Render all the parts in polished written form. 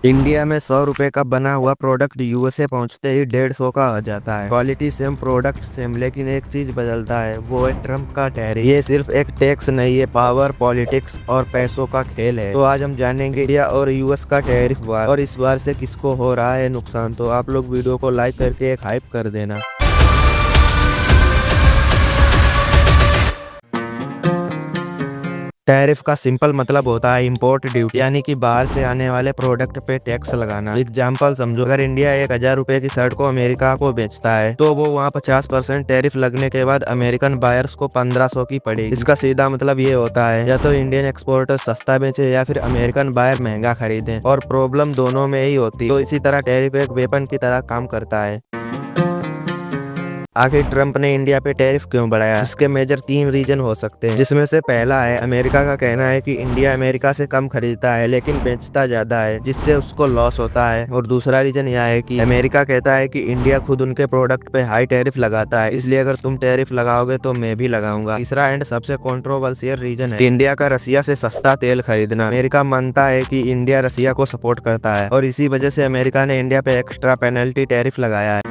India में 100 रुपए का बना हुआ प्रोडक्ट यूएसए पहुंचते ही 150 का आ जाता है। क्वालिटी सेम, प्रोडक्ट सेम, लेकिन एक चीज बदलता है, वो है ट्रम्प का टैरिफ। ये सिर्फ एक टैक्स नहीं है, पावर, पॉलिटिक्स और पैसों का खेल है। तो आज हम जानेंगे इंडिया और यूएस का टैरिफ वार, और इस बार से किसको हो रहा है नुकसान। तो आप लोग वीडियो को लाइक करके एक हाइप कर देना। टैरिफ का सिंपल मतलब होता है इंपोर्ट ड्यूटी, यानी कि बाहर से आने वाले प्रोडक्ट पे टैक्स लगाना। एग्जांपल समझो, अगर इंडिया 1000 रुपए की शर्ट को अमेरिका को बेचता है तो वो वहाँ 50% टैरिफ लगने के बाद अमेरिकन बायर्स को 1500 की पड़ेगी। इसका सीधा मतलब ये होता है, या तो इंडियन एक्सपोर्टर सस्ता बेचे या फिर अमेरिकन बायर महंगा खरीदे, और प्रॉब्लम दोनों में ही होती है। तो इसी तरह टैरिफ एक वेपन की तरह काम करता है। आखिर ट्रंप ने इंडिया पे टैरिफ क्यों बढ़ाया? इसके मेजर 3 रीजन हो सकते हैं, जिसमें से पहला है अमेरिका का कहना है कि इंडिया अमेरिका से कम खरीदता है लेकिन बेचता ज्यादा है, जिससे उसको लॉस होता है। और दूसरा रीजन यह है कि अमेरिका कहता है कि इंडिया खुद उनके प्रोडक्ट पे हाई टैरिफ लगाता है, इसलिए अगर तुम टैरिफ लगाओगे तो मैं भी लगाऊंगा। तीसरा एंड सबसे कंट्रोवर्शियल रीजन है इंडिया का रसिया से सस्ता तेल खरीदना। अमेरिका मानता है कि इंडिया रसिया को सपोर्ट करता है और इसी वजह से अमेरिका ने इंडिया पे एक्स्ट्रा पेनल्टी टैरिफ लगाया है।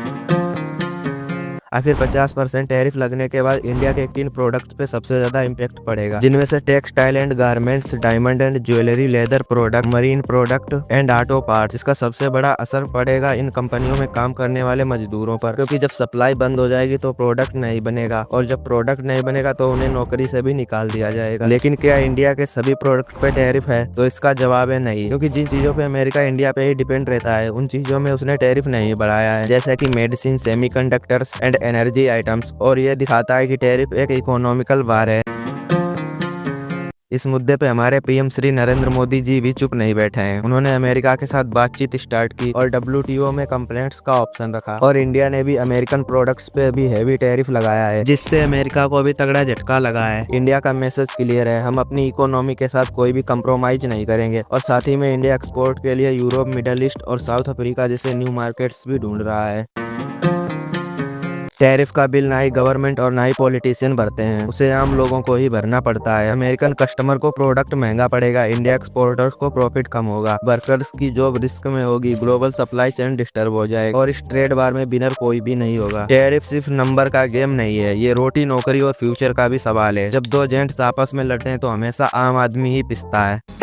आखिर 50% टैरिफ लगने के बाद इंडिया के किन प्रोडक्ट पे सबसे ज्यादा इम्पैक्ट पड़ेगा? जिनमें से textile and garments, diamond and jewellery, leather product, marine product and auto parts. इसका सबसे बड़ा असर पड़ेगा इन कंपनियों में काम करने वाले मजदूरों पर, क्योंकि जब सप्लाई बंद हो जाएगी तो प्रोडक्ट नहीं बनेगा, और जब प्रोडक्ट नहीं बनेगा तो उन्हें नौकरी से भी निकाल दिया जाएगा। लेकिन क्या इंडिया के सभी प्रोडक्ट पे टैरिफ है? तो इसका जवाब है नहीं, क्योंकि जिन चीजों पे अमेरिका इंडिया पे ही डिपेंड रहता है उन चीजों में उसने टैरिफ नहीं बढ़ाया है, जैसे कि medicine, semiconductors and energy items. और यह दिखाता है कि टैरिफ एक इकोनॉमिकल वार है। इस मुद्दे पे हमारे पीएम श्री नरेंद्र मोदी जी भी चुप नहीं बैठे हैं। उन्होंने अमेरिका के साथ बातचीत स्टार्ट की और डब्ल्यूटीओ में कंप्लेंट्स का ऑप्शन रखा, और इंडिया ने भी अमेरिकन प्रोडक्ट्स पे भी हैवी टैरिफ लगाया है, जिससे अमेरिका को भी तगड़ा झटका लगा है। इंडिया का मैसेज क्लियर है, हम अपनी इकोनॉमी के साथ कोई भी कंप्रोमाइज नहीं करेंगे, और साथ ही में इंडिया एक्सपोर्ट के लिए यूरोप, मिडल ईस्ट और साउथ अफ्रीका जैसे न्यू मार्केट्स भी ढूंढ रहा है। टैरिफ का बिल ना ही गवर्नमेंट और ना ही पॉलिटिशियन भरते हैं, उसे आम लोगों को ही भरना पड़ता है। अमेरिकन कस्टमर को प्रोडक्ट महंगा पड़ेगा, इंडिया एक्सपोर्टर्स को प्रॉफिट कम होगा, वर्कर्स की जॉब रिस्क में होगी, ग्लोबल सप्लाई चेन डिस्टर्ब हो जाएगा, और इस ट्रेड वार में विनर कोई भी नहीं होगा। टैरिफ सिर्फ नंबर का गेम नहीं है, ये रोटी, नौकरी और फ्यूचर का भी सवाल है। जब दो जेंट्स आपस में लड़ते हैं तो हमेशा आम आदमी ही पिसता है।